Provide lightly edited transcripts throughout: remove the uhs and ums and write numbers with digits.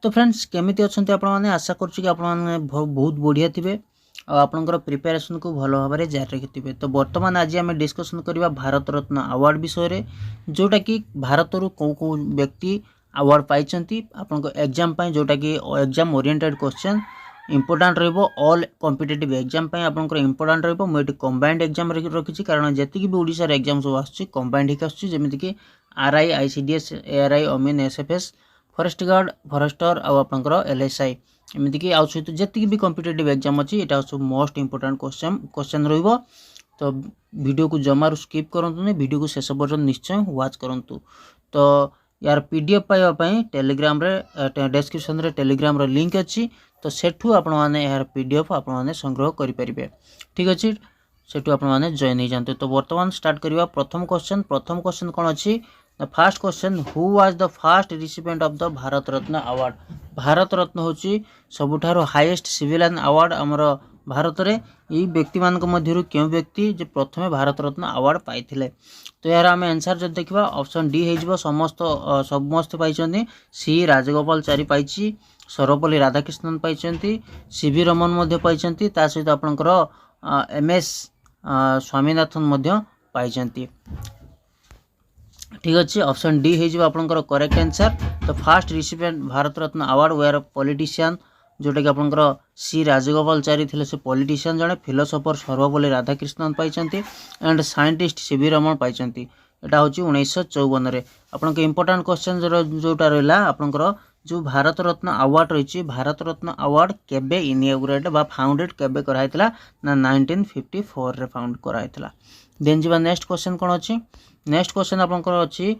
तो फ्रेंड्स केमिति अछंती आपण माने आशा करछु कि आपण माने बहुत बढ़िया थिबे आ आपनकर प्रिपरेशन को भलो भाबरे जारी रखिथिबे। तो वर्तमान आज आमे डिस्कशन करबा भारत रत्न अवार्ड विषय रे, जोटा कि भारत रु को व्यक्ति अवार्ड पाइछंती आपनको एग्जाम पय, जोटा कि एग्जाम ओरिएंटेड क्वेश्चन इंपोर्टेंट रहबो। ऑल कॉम्पिटिटिव एग्जाम पय आपनकर इंपोर्टेंट रहबो। म एटी कंबाइंड एग्जाम रखिछि, कारण जेति कि भी ओडिसा रे एग्जाम सब आछी कंबाइंड हिक आछी, जेमिति कि आरआई, आईसीडीएस, एआरआई, अमीन, एसएफएस, फॉरेस्ट गार्ड, फॉरेस्टर आ आपनकर एलएसआई, एमिति कि आउ सहित जेति भी कॉम्पिटिटिव एग्जाम अछि एटा सब मोस्ट इंपोर्टेंट क्वेश्चन रहइबो। तो वीडियो को जमार स्किप करंतु ने, वीडियो को शेष पर्यंत निश्चय वाच करंतु। तो यार पीडीएफ पाइबा पई टेलीग्राम रे डिस्क्रिप्शन रे टेलीग्राम रो लिंक अछि। तो सेठू आपण माने यार पीडीएफ आपण माने संग्रह करि परिबे। ठीक अछि, सेठू आपण माने जॉइन हो जानते। तो वर्तमान स्टार्ट करिवा प्रथम क्वेश्चन कोन अछि। The first question, who was the first recipient of the Bharat Ratna award. Bharat Ratna होची सबुठारो हाईएस्ट सिविलियन अवार्ड हमर भारत रे। ई व्यक्ति मान मध्यरु केउ व्यक्ति जे प्रथमे भारत रत्न अवार्ड पाइथिले। तो यार आमे आंसर जब देखिबा ऑप्शन डी हेजिबो समस्त पाइछन्ती। सी राजगोपालचारी पाइछि, सर्वपल्ली राधाकृष्णन पाइछन्ती, सीवी रमन मध्ये पाइछन्ती, ता सहित आपनकर एमएस स्वामीनाथन मध्ये पाइछन्ती। ठीक अच्छे, ऑप्शन डी हेजिबो आपनकर करेक्ट आंसर। तो first recipient Bharat Ratna award were politician, जोटा कि आपनकर सी राजगोपालचारी थिले, से पॉलिटिशियन जणे। फिलोसोफर सर्वपल्ली राधाकृष्णन पाइछन्ती एंड साइंटिस्ट सीवी रमन पाइछन्ती। एटा होची 1954 रे। आपनके इंपोर्टेंट क्वेश्चन जोटा रहला आपनकर जो भारत रत्न अवार्ड रहिछि, भारत रत्न अवार्ड केबे इनॉग्रेट बा फाउंडेड केबे कराइतला ना 1954 रे फाउंड कराइतला। देन जिबा नेक्स्ट क्वेश्चन कोन अछि। नेक्स्ट क्वेश्चन आपनकर अछि,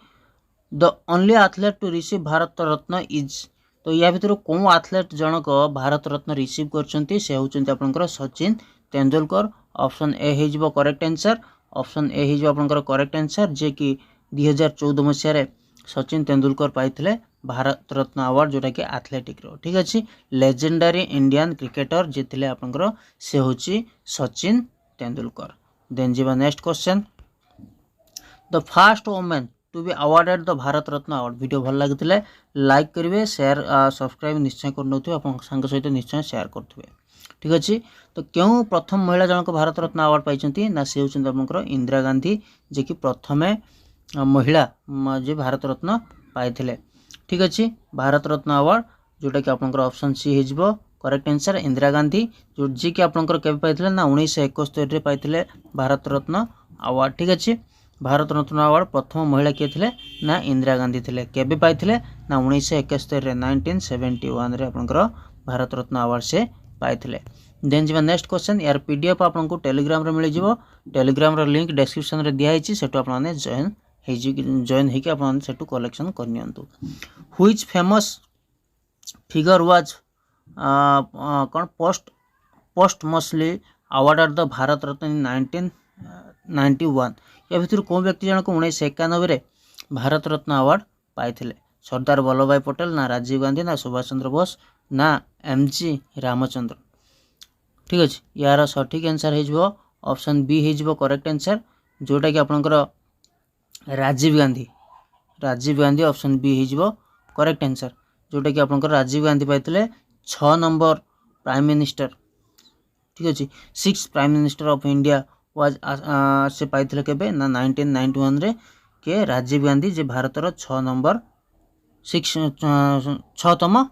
the only athlete to receive Bharat Ratna is. तो या भितर को एथलीट जनक भारत रत्न रिसीव करछन्ती, से होचन्ती आपनकर सचिन तेंदुलकर। ऑप्शन ए हेजिबो करेक्ट आंसर। ऑप्शन ए हेजिबो आपनकर करेक्ट आंसर, जे कि 2014 मसिया रे सचिन तेंदुलकर पाइथिले भारत रत्न अवार्ड, जोटा कि एथलेटिक रो। ठीक अछि, लेजेंडरी इंडियन क्रिकेटर जे थिले आपनकर से होची सचिन तेंदुलकर। देन जिबा next question, the first women to be awarded the Bharat Ratna award. Video भल लगिथिले लाइक करिवे, शेयर सब्सक्राइब निश्चय करनोथिबे, आपन संग सहित निश्चय शेयर करथिबे। ठीक अछि, तो क्यों प्रथम महिला जनक भारत रत्न अवार्ड पाइछन्ती ना, से होचन्ती आपनकर इंदिरा गांधी, जे कि प्रथमे महिला जे भारत रत्न पाइथिले। ठीक अछि, भारत रत्न अवार्ड जोटा कि आपनकर ऑप्शन सी हेजिबो करेक्ट आंसर, इंदिरा गांधी, जो जे कि आपनकर केबे पाइथिले ना 1971 रे पाइथिले भारत रत्न अवार्ड। ठीक अछि, भारत रत्न अवार्ड प्रथम महिला किए थिले ना इंदिरा गांधी थिले। केबे पाइथिले ना 1971 रे 1971 रे आपनकर भारत रत्न अवार्ड से पाइथिले। देन जिबा नेक्स्ट क्वेश्चन, यार पीडीएफ आपनको टेलीग्राम रे मिलि जिवो। टेलीग्राम रो लिंक डिस्क्रिप्शन रे दिया हिची, सेटो आपन माने जॉइन हेकि आपन माने सेटो कलेक्शन करनियंतु। व्हिच फेमस फिगर वाज कोन posthumously awarded the Bharat Ratna in 1991। या भितर को व्यक्ति जनक 1991 रे भारत रत्न अवार्ड पाइथिले। सरदार वल्लभ भाई पटेल ना राजीव गांधी ना सुभाष चंद्र बोस ना एमजी रामचंद्र। ठीक अछि, यार सठिक आंसर हेजिबो ऑप्शन बी हेजिबो करेक्ट आंसर, जोटा कि आपनकर राजीव गांधी ऑप्शन बी हेजिबो करेक्ट आंसर, जोटा कि आपनकर राजीव गांधी पाइथिले 6 नंबर प्राइम मिनिस्टर। ठीक अछि, 6 prime minister of India was से पाइथिले केबे ना 1991 रे के राजीव गांधी जे भारत रो 6तम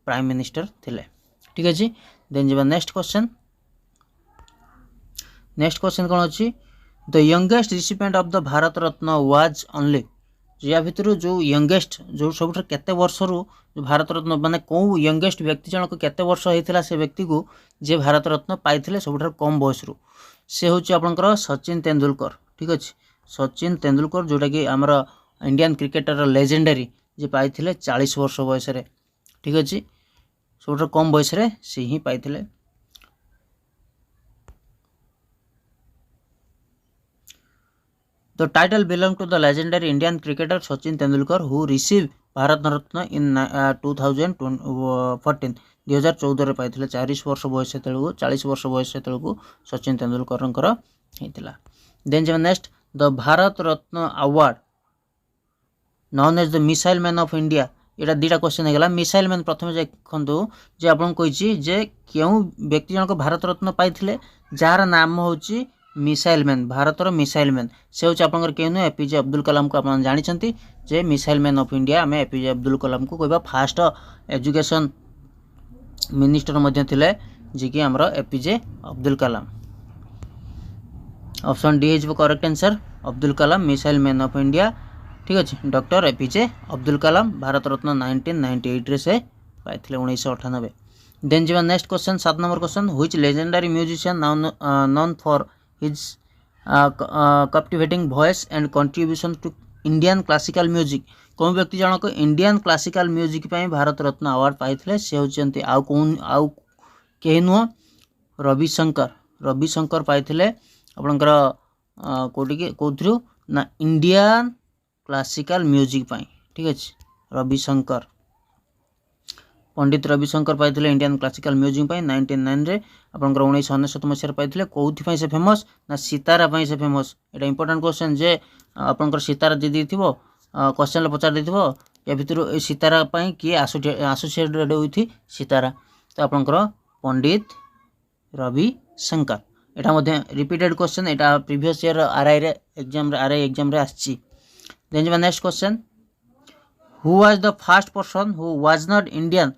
प्राइम मिनिस्टर थिले। ठीक अछि, देन जिबा नेक्स्ट क्वेश्चन कोन अछि, the youngest recipient of the Bharat Ratna was only. या भितर जो यंगेस्ट जो सबुठ केते वर्ष रु भारत रत्न माने को यंगेस्ट व्यक्ति जनक केते वर्ष हेतिला से व्यक्ति को जे भारत रत्न पाइथिले सबुठ कम बयस रु, से होची आपनकर सचिन तेंदुलकर। ठीक अछि, सचिन तेंदुलकर जोटा कि हमर इंडियन क्रिकेटर लेजेंडरी जे पाइथिले 40 वर्ष बयस रे। ठीक अछि, सबुठ कम बयस रे से ही पाइथिले। The title belongs to the legendary Indian cricketer Sachin Tendulkar, who received Bharat Ratna in 2014। 2014 रे पाइथिले 40 वर्ष बयस तेलुगु सचिन तेंदुलकर हेतिला। देन जे next, the Bharat Ratna award known as the missile man of India यहाँ दुटा क्वेश्चन होगा मिसाइल मैन प्रथम देखु जे आपको कही जे क्यों व्यक्ति जनक भारत रत्न पाई जार नाम हूँ मिसाइल मैन भारतर मिसाइल मैन से हूँ आपंकर के एपीजे अब्दुल कलाम को आप जानते जे मिसाइल मैन ऑफ इंडिया आम एपीजे अब्दुल कलाम को कहवा फास्ट एजुकेशन मिनिस्टर मध्य थिले जी कि आमर APJ Abdul Kalam. Option D is correct answer Abdul Kalam missile man of India. ठीक अच्छे डॉक्टर एपीजे अब्दुल कलाम भारत रत्न 1998 रे से पाई 1998। देन जी next question 7 number question which legendary musician known for his captivating voice and contribution to Indian classical music कौन व्यक्ति जनक Indian classical music पे Bharat Ratna award पाई से होती आउ कहीं नुह रविशंकर पाई आपणकर कौटी कौथु ना इंडियन क्लासिकल म्यूजिक पाई। ठीक अच्छे रविशंकर पंडित रविशंकर पाई इंडियन क्लासिकल म्यूजिक पाई 1999 रे आपंकर 1999 मसीह पाई कौथि से फेमस ना सितारा पाई से फेमस। एटा इंपोर्टेंट क्वेश्चन जे आपंकर सितारा दे देथिबो क्वेश्चन पचार देथिबो या भितर सितारा पाई किए एसोसिएटेड विथ सितारा तो आपंकर पंडित रविशंकर। एटा मध्य रिपीटेड क्वेश्चन एटा प्रीवियस ईयर आरआई एग्जाम रे आछि। देन जी next question who was the first person who was not Indian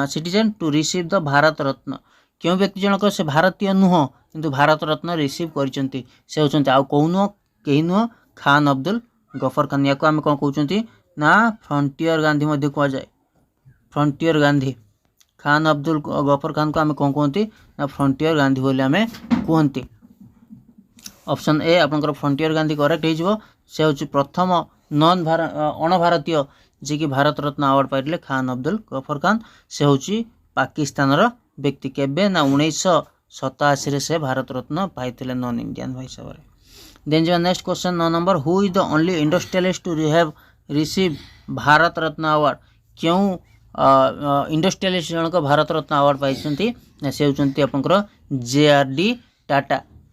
citizen to receive the Bharat Ratna क्यों व्यक्ति जनक से भारतीय नुह किंतु भारत रत्न रिसीव करचंती से होचंती आउ को नुह केही नुह खान अब्दुल गफर खान या को आम कौन कहते ना फ्रंटियर गांधी मध्य कह जाए फ्रंटियर गांधी खान अब्दुल गफर खान को आम कौन कहते ना फ्रंटियर गांधी बोली आम कहते। ऑप्शन ए आपंकर फ्रंटियर गांधी करेक्ट हो से हूँ प्रथम नॉन अण भारतीय जी कि भारत रत्न अवार्ड पाइले खान अब्दुल गफर खान से हूँ पाकिस्तान व्यक्ति केबे ना 1987 से भारत रत्न पाई नॉन इंडियन हिसाब से। देन जो नेक्स्ट क्वेश्चन 9 नंबर who is the only industrialist to have receive Bharat Ratna award क्यों इंडस्ट्रियलिस्ट जनक भारत रत्न अवार्ड पाई से होती आपंकर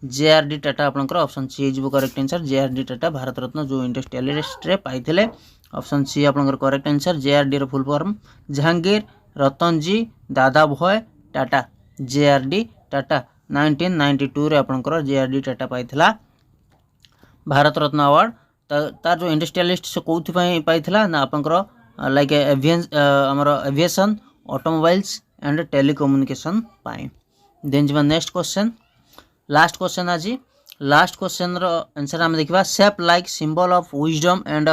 जेआरडी टाटा आपंकर option C is correct answer JRD Tata Bharat Ratna जो इंडस्ट्रियलिस्ट रे पाई ऑप्शन सी आपंकर करेक्ट आंसर जेआरडी रो full form Jehangir Ratanji Dadabhoy Tata JRD Tata 1992 रे आपंकर जेआरडी टाटा पाई भारत रत्न अवार्ड तार जो इंडस्ट्रियलिस्ट से कौथि पाई ना आपंकर लाइक आमर एविएशन ऑटोमोबाइल्स एंड टेलीकम्युनिकेशन पाई। देन जी नेक्स्ट क्वेश्चन लास्ट क्वेश्चन आज लास्ट क्वेश्चन रो आंसर आम देखा shape like symbol of wisdom and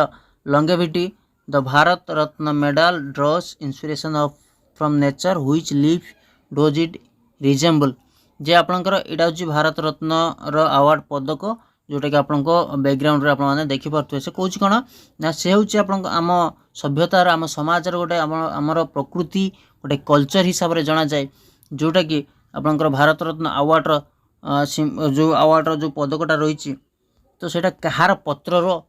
longevity the Bharat Ratna medal draws inspiration of from nature which leaf does it resemble जे आपंकर यहाँ हूँ भारत रत्न रो अवार्ड पदक जोटा कि आपको बैकग्राउंड रे आपने देखिपे से कौन कौन ना से हूँ आम सभ्यतार आम समाज गोटे आमर प्रकृति गोटे कल्चर हिसाब से जना जाए जोटा कि आपंकर भारत रत्न अवार्ड जो अवार्ड जो पदकटा रही तो सेटा कहार पत्र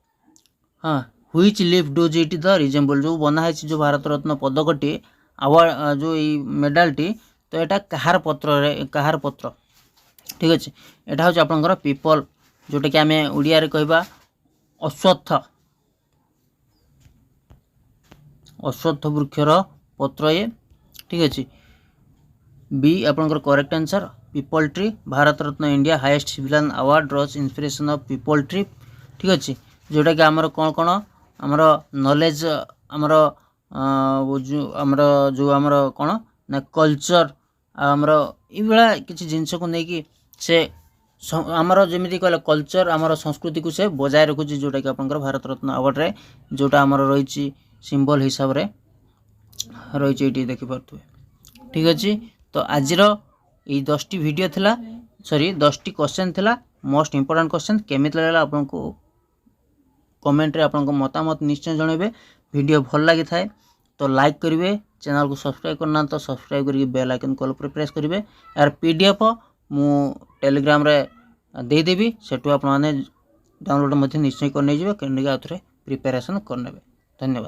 हाँ which leaf does it the resemble जो बनाई जो भारत रत्न पदकटी अवार्ड जो मेडालटी तो यहाँ कहार पत्र। ठीक अच्छे यहाँ हूँ आपंकर पीपल जोटा कि आम ओडिया रे कहबा अश्वत्थ वृक्षर पत्र ये। ठीक अच्छे बी आपंकर correct answer peepal tree Bharat Ratna India highest civilian award draws inspiration of peepal tree. ठीक अच्छे जोटा कि आमर कौन कौन आमर नॉलेज आमर जो आमर कौन ना कल्चर आमर ये किसी जिनस को लेकिन से आमर जमी कहला कल्चर आमर संस्कृति को से बजाय रखुची जोटा कि आपंकर भारत रत्न अवार्ड रे जोटा आमर रही सिंबल हिसाब रे रही देखिपे। ठीक अच्छे तो आजर ये 10टी वीडियो थिला सॉरी 10टी क्वेश्चन थिला मोस्ट इंपोर्टेंट क्वेश्चन केमित लगला आपको कमेंट रे आपको मतामत निश्चय जनइबे। वीडियो भल लगी थाए तो लाइक करेंगे चैनल को सब्सक्राइब करना तो सब्सक्राइब करके बेल आइकन कॉल पर प्रेस करेंगे यार पीडीएफ मु टेलीग्राम रे देदेवी सेठू आपने डाउनलोड निश्चय करने आउ थे प्रिपेरेसन करने। धन्यवाद।